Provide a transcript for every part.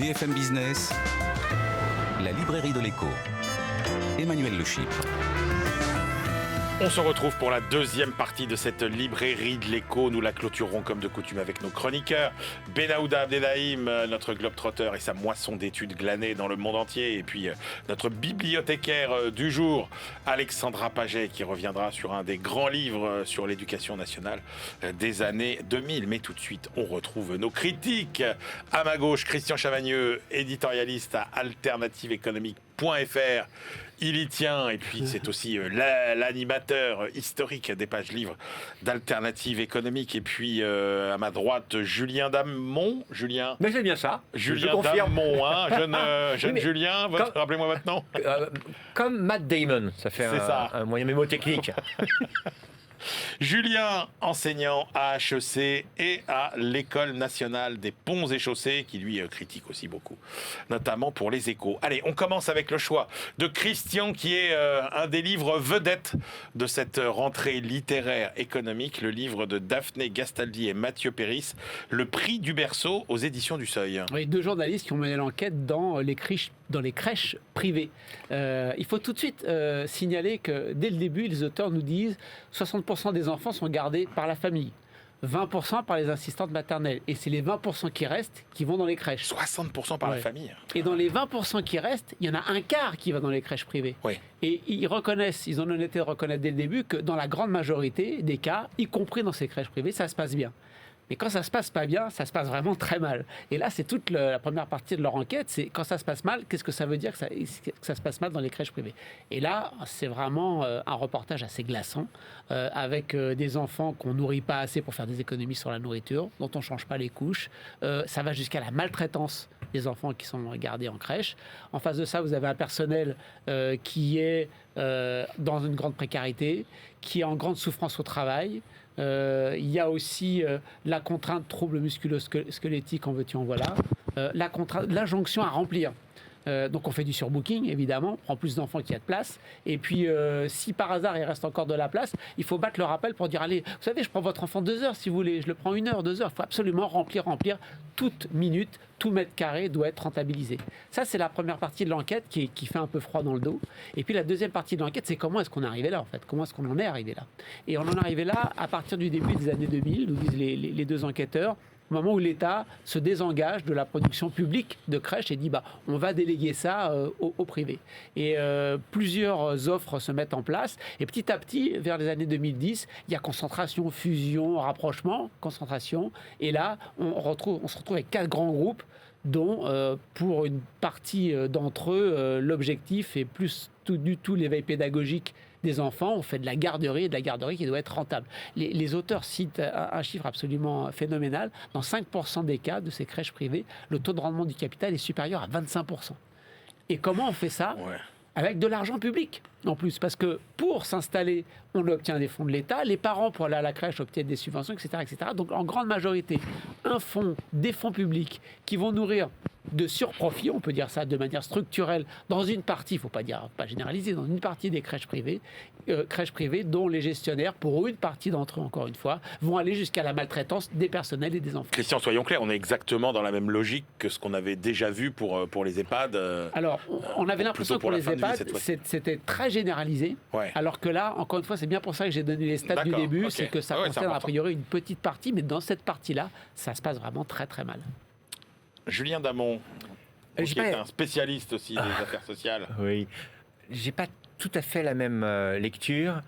BFM Business, la librairie de l'écho. Emmanuel Le Chypre. On se retrouve pour la deuxième partie de cette librairie de l'écho. Nous la clôturerons comme de coutume avec nos chroniqueurs. Benaouda Abdelhaim, notre globe-trotteur et sa moisson d'études glanées dans le monde entier. Et puis notre bibliothécaire du jour, Alexandra Paget, qui reviendra sur un des grands livres sur l'éducation nationale des années 2000. Mais tout de suite, on retrouve nos critiques. À ma gauche, Christian Chavagneux, éditorialiste à alternativeéconomique.fr. Il y tient, et puis c'est aussi l'animateur historique des pages livres d'Alternative économique. Et puis à ma droite, Julien Damon. Julien. Mais c'est bien ça. Julien Damon, hein, jeune oui, Julien. Rappelez-moi votre nom. Comme Matt Damon, ça fait un moyen mémotechnique. Julien, enseignant à HEC et à l'École nationale des ponts et chaussées, qui lui critique aussi beaucoup, notamment pour les échos. Allez, on commence avec le choix de Christian, qui est un des livres vedettes de cette rentrée littéraire économique, le livre de Daphné Gastaldi et Mathieu Péris, Le prix du berceau aux éditions du Seuil. Oui, deux journalistes qui ont mené l'enquête dans les crèches privées. Il faut tout de suite signaler que dès le début, les auteurs nous disent 60% des enfants sont gardés par la famille, 20% par les assistantes maternelles. Et c'est les 20% qui restent qui vont dans les crèches. 60% par la famille. Et dans les 20% qui restent, il y en a un quart qui va dans les crèches privées. Oui. Et ils ont l'honnêteté de reconnaître dès le début que dans la grande majorité des cas, y compris dans ces crèches privées, ça se passe bien. Mais quand ça se passe pas bien, ça se passe vraiment très mal. Et là, c'est toute la première partie de leur enquête, c'est quand ça se passe mal, qu'est-ce que ça veut dire que ça se passe mal dans les crèches privées. Et là, c'est vraiment un reportage assez glaçant, avec des enfants qu'on nourrit pas assez pour faire des économies sur la nourriture, dont on change pas les couches. Ça va jusqu'à la maltraitance des enfants qui sont gardés en crèche. En face de ça, vous avez un personnel qui est dans une grande précarité, qui est en grande souffrance au travail. Il y a aussi la contrainte trouble musculo-squelettique, en veux-tu en voilà, l'injonction à remplir. Donc on fait du surbooking, évidemment, on prend plus d'enfants qu'il y a de place. Et puis, si par hasard il reste encore de la place, il faut battre le rappel pour dire, allez, vous savez, je prends votre enfant 2 heures si vous voulez, je le prends 1 heure, 2 heures. Il faut absolument remplir. Toute minute, tout mètre carré doit être rentabilisé. Ça, c'est la première partie de l'enquête qui fait un peu froid dans le dos. Et puis la deuxième partie de l'enquête, c'est comment est-ce qu'on est arrivé là, en fait. Comment est-ce qu'on en est arrivé là. Et on en est arrivé là à partir du début des années 2000, nous disent les deux enquêteurs, au moment où l'État se désengage de la production publique de crèches et dit on va déléguer ça au privé. Et plusieurs offres se mettent en place. Et petit à petit, vers les années 2010, il y a concentration, fusion, rapprochement, concentration. Et là, on se retrouve avec 4 grands groupes dont, pour une partie d'entre eux, l'objectif est plus du tout l'éveil pédagogique des enfants. On fait de la garderie qui doit être rentable. Les auteurs citent un chiffre absolument phénoménal. Dans 5% des cas de ces crèches privées, le taux de rendement du capital est supérieur à 25%. Et comment on fait ça ? Avec de l'argent public, en plus. Parce que pour s'installer, on obtient des fonds de l'État. Les parents, pour aller à la crèche, obtiennent des subventions, etc., etc. Donc, en grande majorité, des fonds publics qui vont nourrir de surprofit, on peut dire ça de manière structurelle, dans une partie, il ne faut pas généraliser, dans une partie des crèches privées dont les gestionnaires, pour une partie d'entre eux, encore une fois, vont aller jusqu'à la maltraitance des personnels et des enfants. Christian, soyons clairs, on est exactement dans la même logique que ce qu'on avait déjà vu pour les EHPAD. Alors, on avait l'impression que pour les EHPAD, c'était très généralisé, alors que là, encore une fois, c'est bien pour ça que j'ai donné les stats du début, c'est que ça concerne a priori une petite partie, mais dans cette partie-là, ça se passe vraiment très très mal. Julien Damon, qui est un spécialiste aussi des affaires sociales. Oui, j'ai pas tout à fait la même lecture.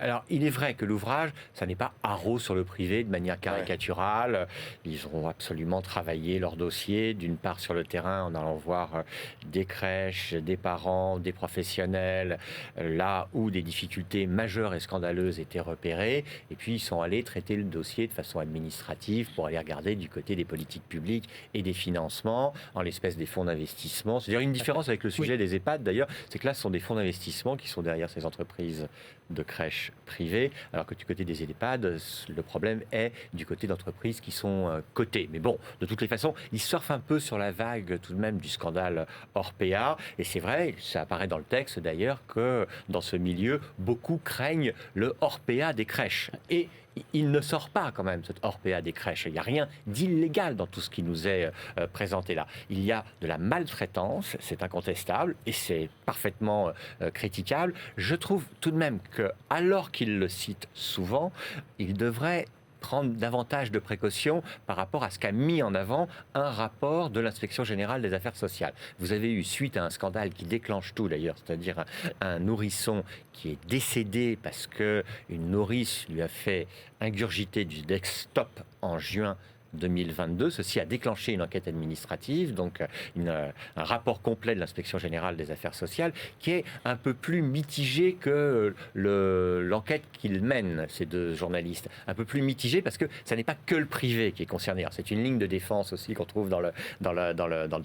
Alors, il est vrai que l'ouvrage, ça n'est pas haro sur le privé de manière caricaturale. Ils ont absolument travaillé leur dossier, d'une part sur le terrain, en allant voir des crèches, des parents, des professionnels, là où des difficultés majeures et scandaleuses étaient repérées. Et puis, ils sont allés traiter le dossier de façon administrative pour aller regarder du côté des politiques publiques et des financements, en l'espèce des fonds d'investissement. C'est-à-dire une différence avec le sujet des EHPAD, d'ailleurs, c'est que là, ce sont des fonds d'investissement qui sont derrière ces entreprises de crèches privées, alors que du côté des EHPAD, le problème est du côté d'entreprises qui sont cotées. Mais bon, de toutes les façons, ils surfent un peu sur la vague tout de même du scandale Orpea, et c'est vrai, ça apparaît dans le texte d'ailleurs, que dans ce milieu, beaucoup craignent le Orpea des crèches. Et il ne sort pas quand même, cet Orpea des crèches. Il n'y a rien d'illégal dans tout ce qui nous est présenté là. Il y a de la maltraitance, c'est incontestable, et c'est parfaitement critiquable. Je trouve tout de même que, alors qu'il le cite souvent, il devrait prendre davantage de précautions par rapport à ce qu'a mis en avant un rapport de l'Inspection générale des affaires sociales. Vous avez eu, suite à un scandale qui déclenche tout d'ailleurs, c'est-à-dire un nourrisson qui est décédé parce qu'une nourrice lui a fait ingurgiter du Dextop en juin 2022. Ceci a déclenché une enquête administrative, donc un rapport complet de l'Inspection générale des affaires sociales qui est un peu plus mitigé que l'enquête qu'ils mènent, ces deux journalistes. Un peu plus mitigé parce que ça n'est pas que le privé qui est concerné. Alors, c'est une ligne de défense aussi qu'on trouve dans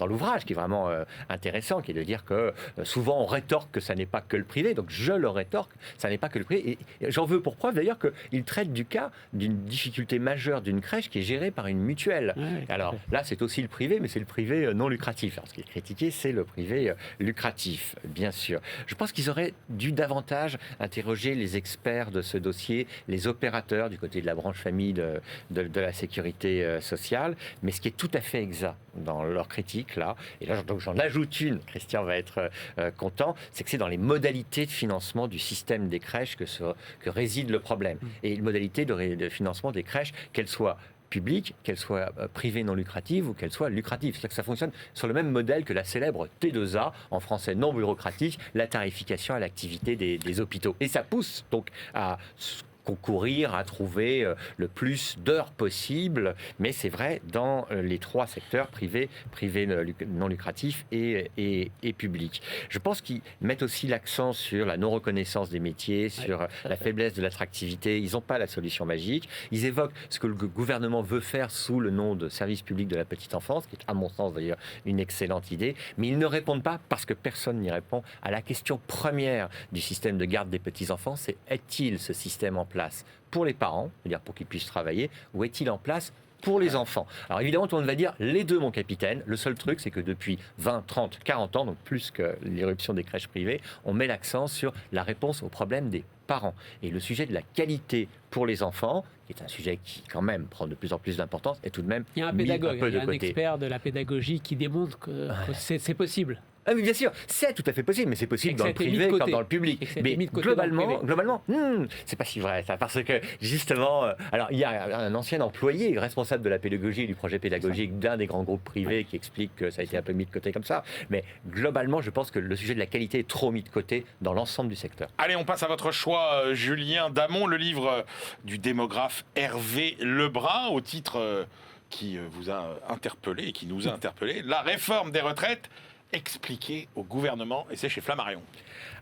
l'ouvrage qui est vraiment intéressant, qui est de dire que souvent on rétorque que ça n'est pas que le privé. Donc je le rétorque, ça n'est pas que le privé. Et j'en veux pour preuve d'ailleurs qu'il traite du cas d'une difficulté majeure d'une crèche qui est gérée par une mutuelle. Ouais, alors là, c'est aussi le privé, mais c'est le privé non lucratif. Alors, ce qui est critiqué, c'est le privé lucratif, bien sûr. Je pense qu'ils auraient dû davantage interroger les experts de ce dossier, les opérateurs du côté de la branche famille de la sécurité sociale. Mais ce qui est tout à fait exact dans leur critique, là, et là, donc j'en ajoute une, Christian va être content, c'est que c'est dans les modalités de financement du système des crèches que réside le problème. Et les modalités de financement des crèches, qu'elles soient publique, qu'elle soit privée non lucrative ou qu'elle soit lucrative. C'est-à-dire que ça fonctionne sur le même modèle que la célèbre T2A, en français non bureaucratique, la tarification à l'activité des hôpitaux. Et ça pousse donc à concourir à trouver le plus d'heures possible, mais c'est vrai dans les trois secteurs, privé non lucratif et public. Je pense qu'ils mettent aussi l'accent sur la non-reconnaissance des métiers, sur la faiblesse de l'attractivité. Ils n'ont pas la solution magique. Ils évoquent ce que le gouvernement veut faire sous le nom de service public de la petite enfance, qui est à mon sens d'ailleurs une excellente idée, mais ils ne répondent pas, parce que personne n'y répond, à la question première du système de garde des petits-enfants, c'est est-il ce système en place pour les parents, c'est-à-dire pour qu'ils puissent travailler, ou est-il en place pour les enfants? Alors évidemment, tout le monde va dire les deux, mon capitaine. Le seul truc, c'est que depuis 20, 30, 40 ans, donc plus que l'éruption des crèches privées, on met l'accent sur la réponse au problème des parents. Et le sujet de la qualité pour les enfants, qui est un sujet qui quand même prend de plus en plus d'importance, est tout de même il y a un pédagogue, il y a un expert de la pédagogie qui démontre que c'est possible. Ah oui, bien sûr, c'est tout à fait possible, mais c'est possible dans le privé comme dans le public. Mais globalement, c'est pas si vrai ça, parce que justement, alors il y a un ancien employé responsable de la pédagogie et du projet pédagogique d'un des grands groupes privés qui explique que ça a été un peu mis de côté comme ça. Mais globalement, je pense que le sujet de la qualité est trop mis de côté dans l'ensemble du secteur. Allez, on passe à votre choix, Julien Damon, le livre du démographe Hervé Lebras, au titre qui vous a interpellé et qui nous a interpellé, La réforme des retraites expliqué au gouvernement, et c'est chez Flammarion.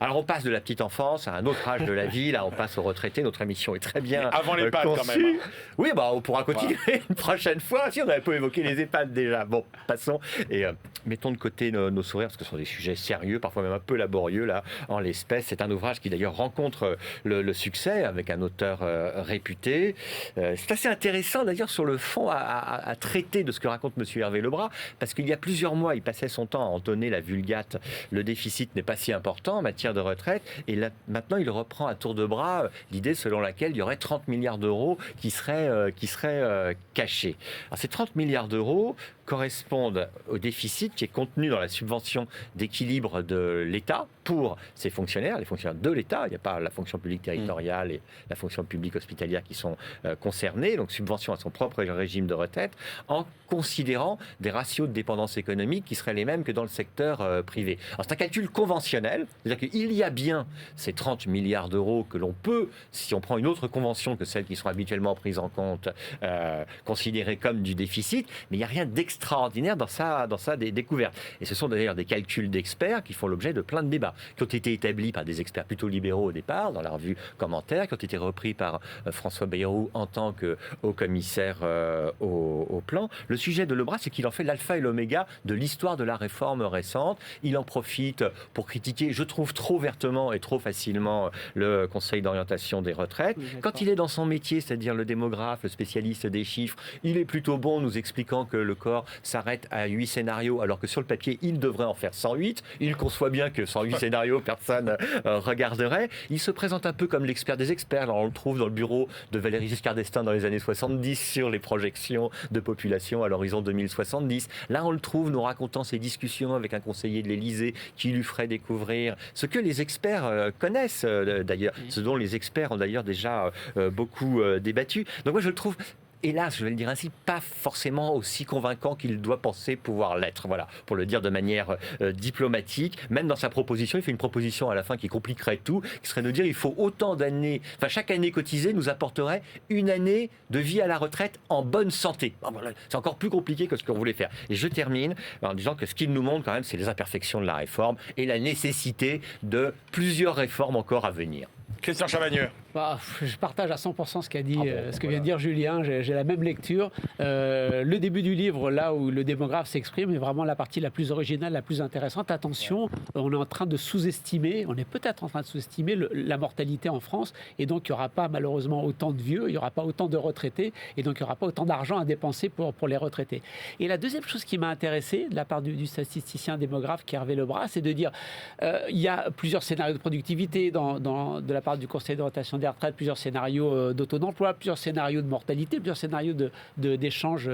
Alors on passe de la petite enfance à un autre âge de la vie, là on passe aux retraités, notre émission est très bien mais avant l'EHPAD quand même. Oui, on pourra continuer une prochaine fois, si on avait peu évoqué les EHPAD déjà. Bon, passons, et mettons de côté nos sourires, parce que ce sont des sujets sérieux, parfois même un peu laborieux, là, en l'espèce. C'est un ouvrage qui d'ailleurs rencontre le succès, avec un auteur réputé. C'est assez intéressant d'ailleurs sur le fond à traiter de ce que raconte M. Hervé Lebras, parce qu'il y a plusieurs mois, il passait son temps à entonner la vulgate « le déficit n'est pas si important en matière de retraite », et là, maintenant il reprend à tour de bras l'idée selon laquelle il y aurait 30 milliards d'euros qui seraient cachés. Alors ces 30 milliards d'euros correspondent au déficit qui est contenu dans la subvention d'équilibre de l'État pour ses fonctionnaires, les fonctionnaires de l'État. Il n'y a pas la fonction publique territoriale et la fonction publique hospitalière qui sont concernés, donc subvention à son propre régime de retraite, en considérant des ratios de dépendance économique qui seraient les mêmes que dans le secteur privé. Alors c'est un calcul conventionnel, c'est-à-dire qu'il y a bien ces 30 milliards d'euros que l'on peut, si on prend une autre convention que celles qui sont habituellement prises en compte, considérer comme du déficit, mais il n'y a rien d'extraordinaire dans sa découverte. Et ce sont d'ailleurs des calculs d'experts qui font l'objet de plein de débats, qui ont été établis par des experts plutôt libéraux au départ, dans la revue Commentaire, qui ont été repris par François Bayrou en tant que haut commissaire au plan. Le sujet de Lebras, c'est qu'il en fait l'alpha et l'oméga de l'histoire de la réforme récente. Il en profite pour critiquer, je trouve, trop vertement et trop facilement le Conseil d'orientation des retraites. Oui, quand il est dans son métier, c'est-à-dire le démographe, le spécialiste des chiffres, il est plutôt bon nous expliquant que le corps s'arrête à 8 scénarios, alors que sur le papier, il devrait en faire 108. Il conçoit bien que 108 scénarios, personne regarderait. Il se présente un peu comme l'expert des experts. Alors, on le trouve dans le bureau de Valéry Giscard d'Estaing dans les années 70 sur les projections de population à l'horizon 2070. Là, on le trouve nous racontant ses discussions avec un conseiller de l'Élysée qui lui ferait découvrir ce que les experts connaissent d'ailleurs, ce dont les experts ont d'ailleurs déjà beaucoup débattu. Donc moi, je le trouve, hélas, je vais le dire ainsi, pas forcément aussi convaincant qu'il doit penser pouvoir l'être. Voilà, pour le dire de manière diplomatique. Même dans sa proposition, il fait une proposition à la fin qui compliquerait tout, qui serait de dire il faut autant d'années, enfin chaque année cotisée nous apporterait une année de vie à la retraite en bonne santé. Bon, voilà, c'est encore plus compliqué que ce qu'on voulait faire. Et je termine en disant que ce qu'il nous montre quand même, c'est les imperfections de la réforme et la nécessité de plusieurs réformes encore à venir. Christian Chavagneux. Je partage à 100% ce qu'a dit, ce que vient de dire Julien. J'ai la même lecture. Le début du livre, là où le démographe s'exprime, est vraiment la partie la plus originale, la plus intéressante. Attention, on est en train de sous-estimer, on est peut-être en train de sous-estimer la mortalité en France. Et donc, il n'y aura pas malheureusement autant de vieux, il n'y aura pas autant de retraités. Et donc, il n'y aura pas autant d'argent à dépenser pour les retraités. Et la deuxième chose qui m'a intéressé, de la part du statisticien démographe qui est Hervé Lebras, c'est de dire il y a plusieurs scénarios de productivité de la part du Conseil d'orientation des retraites, plusieurs scénarios d'auto d'emploi, plusieurs scénarios de mortalité, plusieurs scénos d'échanges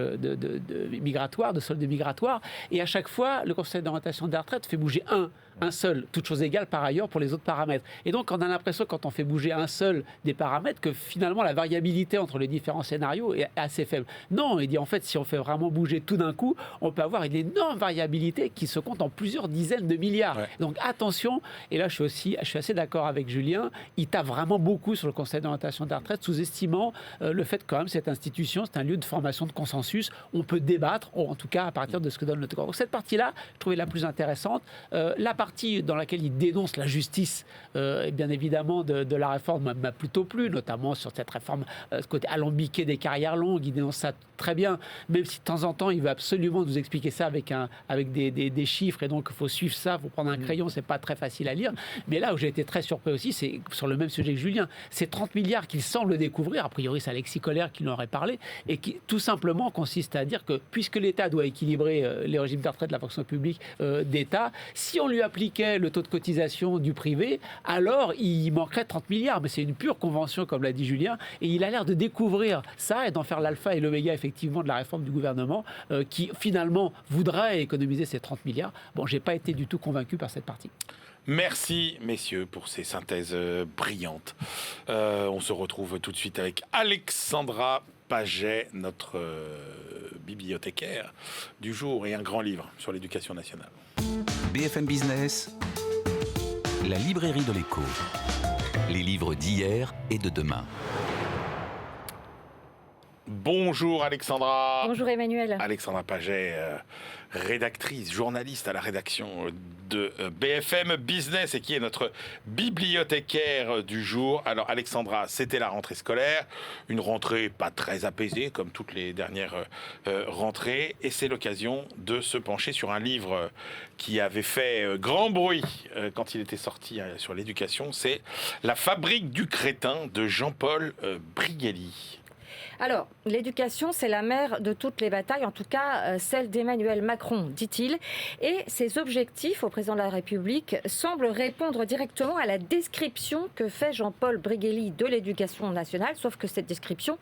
migratoires, de soldes migratoires. Et à chaque fois, le Conseil d'orientation des retraites fait bouger un seul, toute chose égale par ailleurs pour les autres paramètres. Et donc, on a l'impression, quand on fait bouger un seul des paramètres, que finalement, la variabilité entre les différents scénarios est assez faible. Non, il dit en fait, si on fait vraiment bouger tout d'un coup, on peut avoir une énorme variabilité qui se compte en plusieurs dizaines de milliards. Ouais. Donc, attention, et là, je suis assez d'accord avec Julien, il tape vraiment beaucoup sur le Conseil d'orientation des retraites, sous-estimant le fait que, quand même, cette institution, c'est un lieu de formation de consensus. On peut débattre, en tout cas, à partir de ce que donne le corps. Donc, cette partie-là, je trouvais la plus intéressante. La partie dans laquelle il dénonce la justice, et bien évidemment, de la réforme m'a plutôt plu, notamment sur cette réforme, ce côté alambiqué des carrières longues. Il dénonce ça très bien, même si de temps en temps, il veut absolument nous expliquer ça avec des chiffres, et donc il faut suivre ça, il faut prendre un crayon, c'est pas très facile à lire. Mais là où j'ai été très surpris aussi, c'est sur le même sujet que Julien, c'est 30 milliards qu'il semble découvrir, a priori c'est Alexis Collère qui en aurait parlé, et qui tout simplement consiste à dire que puisque l'État doit équilibrer les régimes de retraite de la fonction publique d'État, si on lui appliquait le taux de cotisation du privé, alors il manquerait 30 milliards. Mais c'est une pure convention, comme l'a dit Julien, et il a l'air de découvrir ça et d'en faire l'alpha et l'oméga effectivement de la réforme du gouvernement qui finalement voudrait économiser ces 30 milliards. Bon, j'ai pas été du tout convaincu par cette partie. Merci, messieurs, pour ces synthèses brillantes. On se retrouve tout de suite avec Alexandra Paget, notre bibliothécaire du jour, et un grand livre sur l'éducation nationale. BFM Business, la librairie de l'écho. Les livres d'hier et de demain. Bonjour Alexandra. Bonjour Emmanuel. Alexandra Paget, rédactrice, journaliste à la rédaction de BFM Business et qui est notre bibliothécaire du jour. Alors Alexandra, c'était la rentrée scolaire, une rentrée pas très apaisée comme toutes les dernières rentrées, et c'est l'occasion de se pencher sur un livre qui avait fait grand bruit quand il était sorti sur l'éducation, c'est La fabrique du crétin de Jean-Paul Brigelli. Alors, l'éducation, c'est la mère de toutes les batailles, en tout cas celle d'Emmanuel Macron, dit-il. Et ses objectifs au président de la République semblent répondre directement à la description que fait Jean-Paul Brigelli de l'éducation nationale, sauf que cette description,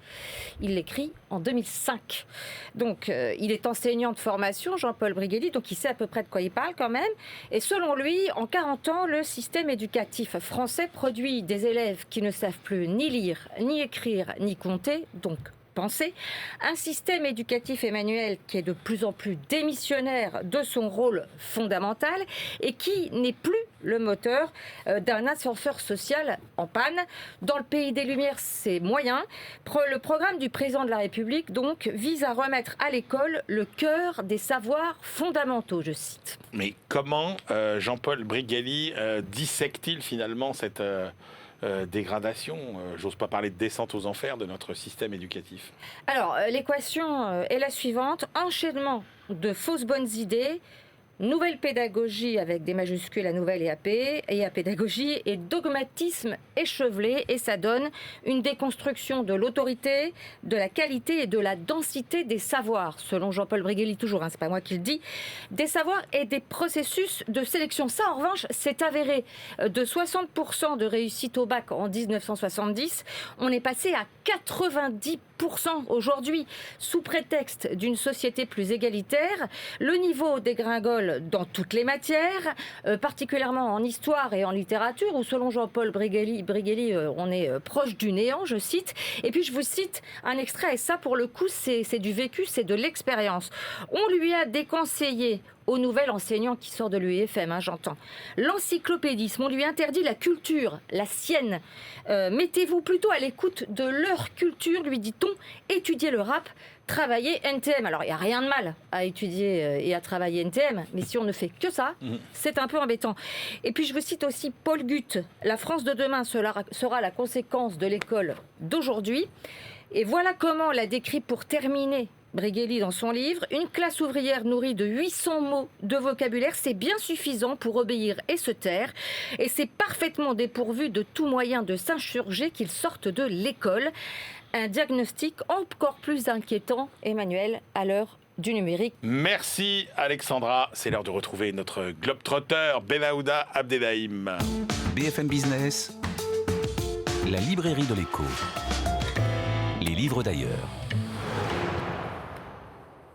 il l'écrit en 2005. Donc, il est enseignant de formation, Jean-Paul Brigelli, donc il sait à peu près de quoi il parle quand même. Et selon lui, en 40 ans, le système éducatif français produit des élèves qui ne savent plus ni lire, ni écrire, ni compter, donc penser. Un système éducatif, Emmanuel, qui est de plus en plus démissionnaire de son rôle fondamental et qui n'est plus le moteur d'un ascenseur social en panne. Dans le pays des Lumières, c'est moyen. Le programme du président de la République, donc, vise à remettre à l'école le cœur des savoirs fondamentaux, je cite. Mais comment Jean-Paul Brigelli dissecte-t-il finalement dégradation, j'ose pas parler de descente aux enfers de notre système éducatif. Alors, l'équation est la suivante. Enchaînement de fausses bonnes idées, nouvelle pédagogie avec des majuscules à nouvelle et à pédagogie, et dogmatisme échevelé, et ça donne une déconstruction de l'autorité, de la qualité et de la densité des savoirs, selon Jean-Paul Brigelli toujours, c'est pas moi qui le dis, des savoirs et des processus de sélection. Ça, en revanche, c'est avéré. De 60% de réussite au bac en 1970, on est passé à 90% aujourd'hui, sous prétexte d'une société plus égalitaire. Le niveau dégringole dans toutes les matières, particulièrement en histoire et en littérature, où selon Jean-Paul Brigelli, on est proche du néant, je cite. Et puis je vous cite un extrait, et ça pour le coup c'est du vécu, c'est de l'expérience. On lui a déconseillé, au nouvel enseignant qui sort de l'UEFM, j'entends, l'encyclopédisme, on lui interdit la culture, la sienne. Mettez-vous plutôt à l'écoute de leur culture, lui dit-on, étudiez le rap, travailler NTM. Alors, il n'y a rien de mal à étudier et à travailler NTM, mais si on ne fait que ça, c'est un peu embêtant. Et puis, je vous cite aussi Paul Guth. La France de demain sera la conséquence de l'école d'aujourd'hui. Et voilà comment l'a décrit pour terminer Brigelli dans son livre. Une classe ouvrière nourrie de 800 mots de vocabulaire, c'est bien suffisant pour obéir et se taire. Et c'est parfaitement dépourvu de tout moyen de s'insurger qu'ils sortent de l'école. Un diagnostic encore plus inquiétant, Emmanuel, à l'heure du numérique. Merci Alexandra, c'est l'heure de retrouver notre globetrotter Benahouda Abdelhaim. BFM Business, la librairie de l'écho. Les livres d'ailleurs.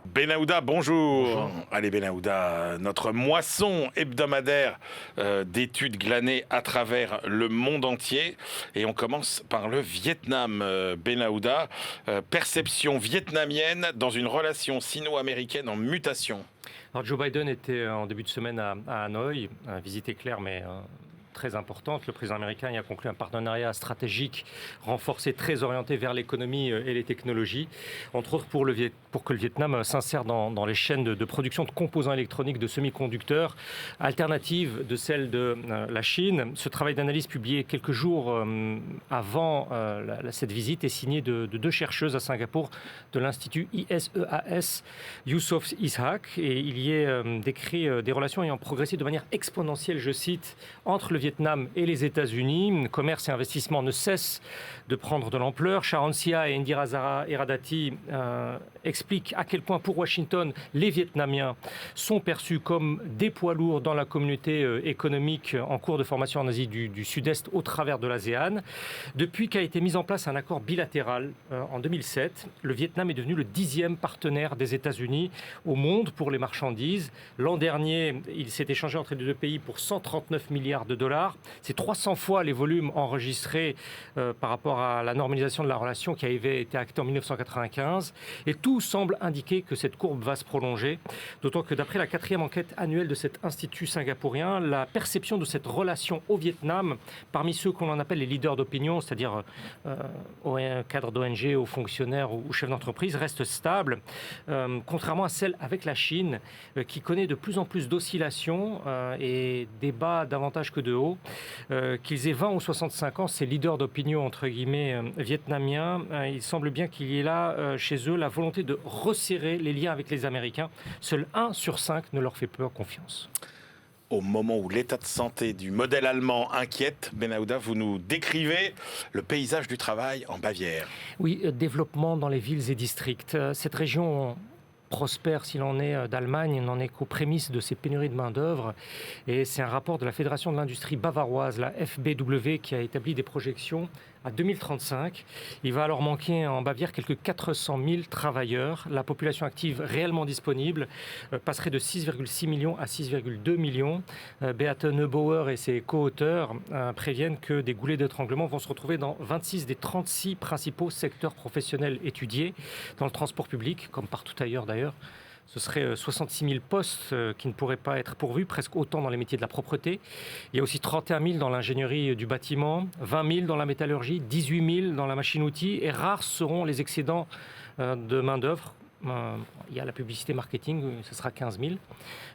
Benahouda, bonjour. Allez Benahouda, notre moisson hebdomadaire d'études glanées à travers le monde entier. Et on commence par le Vietnam. Benahouda, perception vietnamienne dans une relation sino-américaine en mutation. Alors Joe Biden était en début de semaine à Hanoï, visite éclair mais très importante. Le président américain y a conclu un partenariat stratégique renforcé, très orienté vers l'économie et les technologies, entre autres pour que le Vietnam s'insère dans les chaînes de production de composants électroniques, de semi-conducteurs, alternatives de celles de la Chine. Ce travail d'analyse publié quelques jours avant cette visite est signé de deux chercheuses à Singapour de l'Institut ISEAS, Yusof Ishak, et il y est décrit des relations ayant progressé de manière exponentielle, je cite, entre le Vietnam et les États-Unis. Commerce et investissement ne cessent de prendre de l'ampleur. Sharon Sia et Indira Zara Eradati expliquent à quel point pour Washington, les Vietnamiens sont perçus comme des poids lourds dans la communauté économique en cours de formation en Asie du Sud-Est au travers de l'ASEAN. Depuis qu'a été mis en place un accord bilatéral en 2007, le Vietnam est devenu le 10e partenaire des États-Unis au monde pour les marchandises. L'an dernier, il s'est échangé entre les deux pays pour 139 milliards de dollars. C'est 300 fois les volumes enregistrés par rapport à la normalisation de la relation qui avait été actée en 1995. Et tout semble indiquer que cette courbe va se prolonger. D'autant que d'après la 4e enquête annuelle de cet institut singapourien, la perception de cette relation au Vietnam, parmi ceux qu'on appelle les leaders d'opinion, c'est-à-dire aux cadres d'ONG, aux fonctionnaires, aux chefs d'entreprise, reste stable. Contrairement à celle avec la Chine, qui connaît de plus en plus d'oscillations et débat davantage que de haut. Qu'ils aient 20 ou 65 ans, ces leaders d'opinion, entre guillemets, vietnamiens, il semble bien qu'il y ait là, chez eux, la volonté de resserrer les liens avec les Américains. Seul 1 sur 5 ne leur fait peu confiance. Au moment où l'état de santé du modèle allemand inquiète, Benahouda, vous nous décrivez le paysage du travail en Bavière. Oui, développement dans les villes et districts. Cette région prospère s'il en est d'Allemagne, n'en est qu'aux prémices de ces pénuries de main-d'œuvre. Et c'est un rapport de la Fédération de l'industrie bavaroise, la FBW, qui a établi des projections à 2035. Il va alors manquer en Bavière quelques 400 000 travailleurs. La population active réellement disponible passerait de 6,6 millions à 6,2 millions. Beate Neubauer et ses co-auteurs préviennent que des goulets d'étranglement vont se retrouver dans 26 des 36 principaux secteurs professionnels étudiés, dans le transport public, comme partout ailleurs d'ailleurs. Ce serait 66 000 postes qui ne pourraient pas être pourvus, presque autant dans les métiers de la propreté. Il y a aussi 31 000 dans l'ingénierie du bâtiment, 20 000 dans la métallurgie, 18 000 dans la machine-outil. Et rares seront les excédents de main-d'œuvre. Il y a la publicité marketing, ce sera 15 000.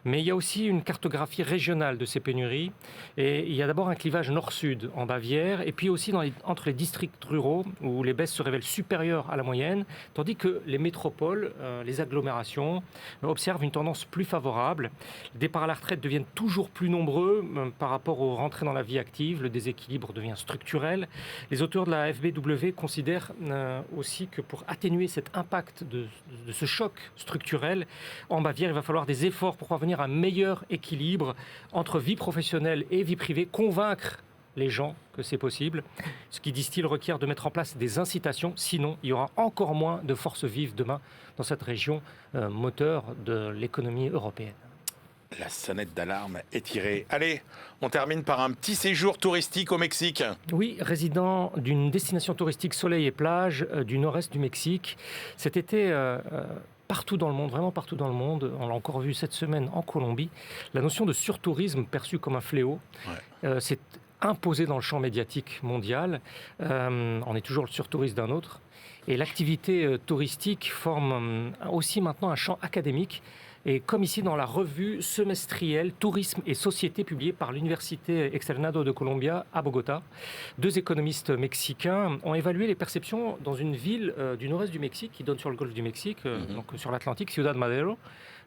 Mais il y a aussi une cartographie régionale de ces pénuries. Et il y a d'abord un clivage nord-sud en Bavière, et puis aussi entre les districts ruraux, où les baisses se révèlent supérieures à la moyenne, tandis que les métropoles, les agglomérations, observent une tendance plus favorable. Les départs à la retraite deviennent toujours plus nombreux par rapport aux rentrées dans la vie active. Le déséquilibre devient structurel. Les auteurs de la FBW considèrent aussi que pour atténuer cet impact de ce choc structurel, en Bavière, il va falloir des efforts pour parvenir à un meilleur équilibre entre vie professionnelle et vie privée, convaincre les gens que c'est possible. Ce qui, disent-ils, requiert de mettre en place des incitations, sinon il y aura encore moins de forces vives demain dans cette région moteur de l'économie européenne. La sonnette d'alarme est tirée. Allez, on termine par un petit séjour touristique au Mexique. Oui, résident d'une destination touristique soleil et plage du nord-est du Mexique. Cet été, partout dans le monde, vraiment partout dans le monde, on l'a encore vu cette semaine en Colombie, la notion de surtourisme perçue comme un fléau, s'est imposée dans le champ médiatique mondial. On est toujours le surtouriste d'un autre. Et l'activité touristique forme aussi maintenant un champ académique. Et comme ici dans la revue semestrielle Tourisme et Société publiée par l'Université Externado de Colombia à Bogota, 2 économistes mexicains ont évalué les perceptions dans une ville du nord-est du Mexique qui donne sur le golfe du Mexique, donc sur l'Atlantique, Ciudad Madero.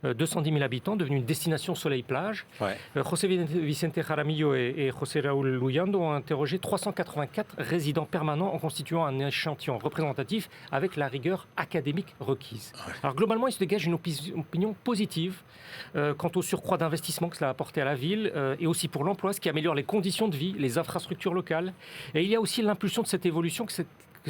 210 000 habitants, devenue une destination soleil-plage. José Vicente Jaramillo et José Raúl Luyando ont interrogé 384 résidents permanents en constituant un échantillon représentatif avec la rigueur académique requise. Alors globalement, il se dégage une opinion positive quant au surcroît d'investissement que cela a apporté à la ville et aussi pour l'emploi, ce qui améliore les conditions de vie, les infrastructures locales. Et il y a aussi l'impulsion de cette évolution que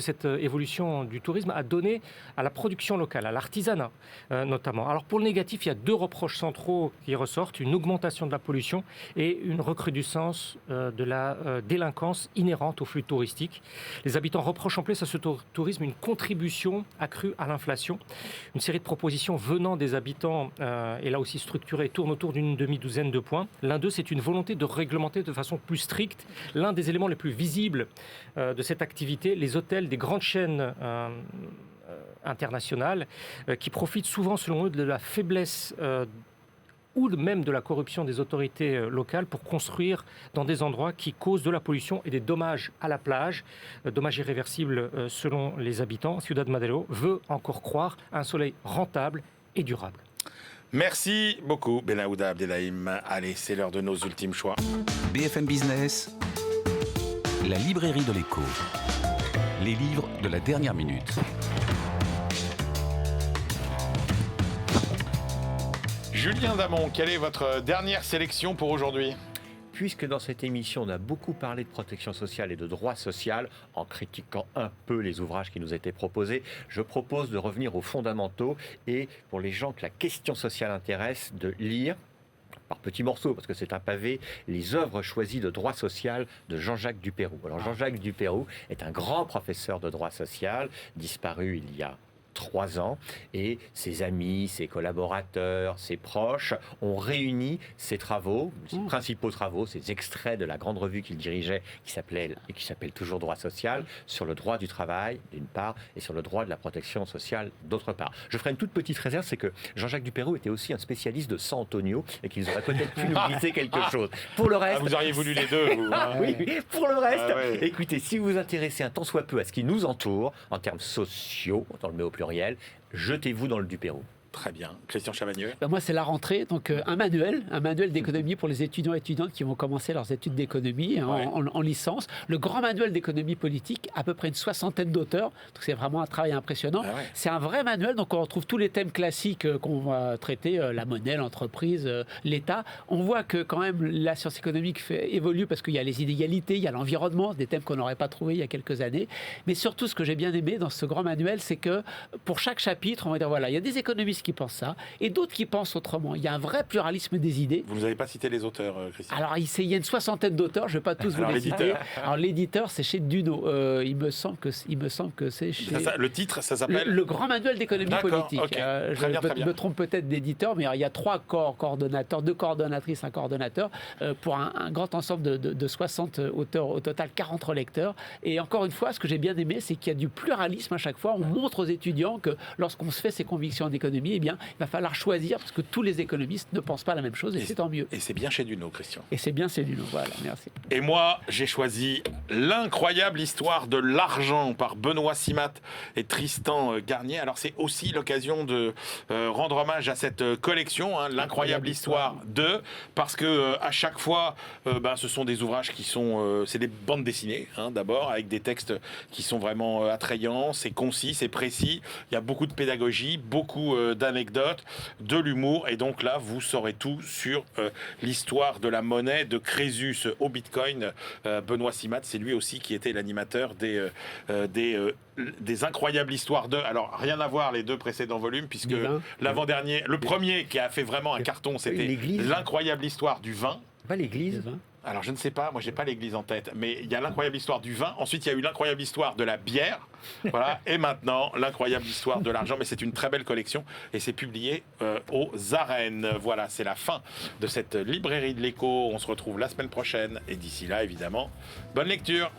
cette évolution du tourisme a donné à la production locale, à l'artisanat notamment. Alors pour le négatif, il y a 2 reproches centraux qui ressortent, une augmentation de la pollution et une recrudescence de la délinquance inhérente au flux touristique. Les habitants reprochent en plus à ce tourisme une contribution accrue à l'inflation. Une série de propositions venant des habitants est là aussi structurée et tourne autour d'une demi-douzaine de points. L'un d'eux, c'est une volonté de réglementer de façon plus stricte l'un des éléments les plus visibles de cette activité, les hôtels des grandes chaînes internationales qui profitent souvent, selon eux, de la faiblesse ou même de la corruption des autorités locales pour construire dans des endroits qui causent de la pollution et des dommages à la plage, dommages irréversibles selon les habitants. Ciudad Madero veut encore croire à un soleil rentable et durable. Merci beaucoup, Benahouda Abdelhaim. Allez, c'est l'heure de nos ultimes choix. BFM Business, la librairie de l'écho. Les livres de la dernière minute. Julien Damon, quelle est votre dernière sélection pour aujourd'hui ? Puisque dans cette émission, on a beaucoup parlé de protection sociale et de droit social, en critiquant un peu les ouvrages qui nous étaient proposés, je propose de revenir aux fondamentaux et pour les gens que la question sociale intéresse, de lire par petits morceaux, parce que c'est un pavé, les œuvres choisies de droit social de Jean-Jacques Dupeyroux. Alors Jean-Jacques Dupeyroux est un grand professeur de droit social, disparu il y a 3 ans, et ses amis, ses collaborateurs, ses proches ont réuni ses travaux, ses principaux travaux, ses extraits de la grande revue qu'il dirigeait, qui s'appelle toujours Droit social, sur le droit du travail d'une part, et sur le droit de la protection sociale d'autre part. Je ferai une toute petite réserve, c'est que Jean-Jacques Dupeyroux était aussi un spécialiste de San Antonio, et qu'ils auraient peut-être pu nous glisser quelque chose. Pour le reste... vous auriez voulu les deux, vous. Oui, pour le reste, écoutez, si vous vous intéressez un tant soit peu à ce qui nous entoure, en termes sociaux, on le met au pluriel, jetez-vous dans le Dupeyroux. Très bien. Christian Chavagneux. Moi, c'est la rentrée, donc un manuel d'économie pour les étudiants et étudiantes qui vont commencer leurs études d'économie en licence. Le grand manuel d'économie politique, à peu près une 60aine d'auteurs, donc c'est vraiment un travail impressionnant. C'est un vrai manuel, donc on retrouve tous les thèmes classiques qu'on va traiter, la monnaie, l'entreprise, l'État. On voit que quand même la science économique évolue parce qu'il y a les inégalités, il y a l'environnement, des thèmes qu'on n'aurait pas trouvés il y a quelques années. Mais surtout, ce que j'ai bien aimé dans ce grand manuel, c'est que pour chaque chapitre, on va dire, voilà, il y a des économistes journalistes qui pensent ça, et d'autres qui pensent autrement. Il y a un vrai pluralisme des idées. Vous nous avez pas cité les auteurs, Christian. Alors, il y a une soixantaine d'auteurs, je ne vais pas tous vous les citer. Alors, l'éditeur, c'est chez Duno. Il me semble que c'est chez... Le titre, ça s'appelle le Grand Manuel d'économie politique. Okay. Je me trompe peut-être d'éditeur, mais il y a 3 coordonnateurs, 2 coordonnatrices, un coordonnateur, pour un grand ensemble de 60 auteurs, au total 40 lecteurs. Et encore une fois, ce que j'ai bien aimé, c'est qu'il y a du pluralisme à chaque fois. On montre aux étudiants que lorsqu'on se fait ses convictions en économie, eh bien, il va falloir choisir, parce que tous les économistes ne pensent pas la même chose, et c'est tant mieux. Et c'est bien chez Duno, Christian. Et c'est bien chez Duno, voilà, merci. Et moi, j'ai choisi L'incroyable histoire de l'argent par Benoît Simat et Tristan Garnier. Alors, c'est aussi l'occasion de rendre hommage à cette collection, L'incroyable histoire de, parce que à chaque fois, ce sont des ouvrages qui sont, c'est des bandes dessinées, d'abord, avec des textes qui sont vraiment attrayants, c'est concis, c'est précis, il y a beaucoup de pédagogie, beaucoup d'anecdotes, de l'humour, et donc là, vous saurez tout sur l'histoire de la monnaie de Crésus au Bitcoin. Benoît Simat, c'est lui aussi qui était l'animateur des incroyables histoires de... Alors, rien à voir les 2 précédents volumes, puisque l'avant-dernier, le premier qui a fait vraiment un carton, c'était L'incroyable histoire du vin. Pas l'église. Alors, je ne sais pas, moi, j'ai pas l'église en tête, mais il y a l'incroyable histoire du vin. Ensuite, il y a eu l'incroyable histoire de la bière. Voilà. Et maintenant, l'incroyable histoire de l'argent. Mais c'est une très belle collection et c'est publié aux Arènes. Voilà, c'est la fin de cette librairie de l'écho. On se retrouve la semaine prochaine. Et d'ici là, évidemment, bonne lecture.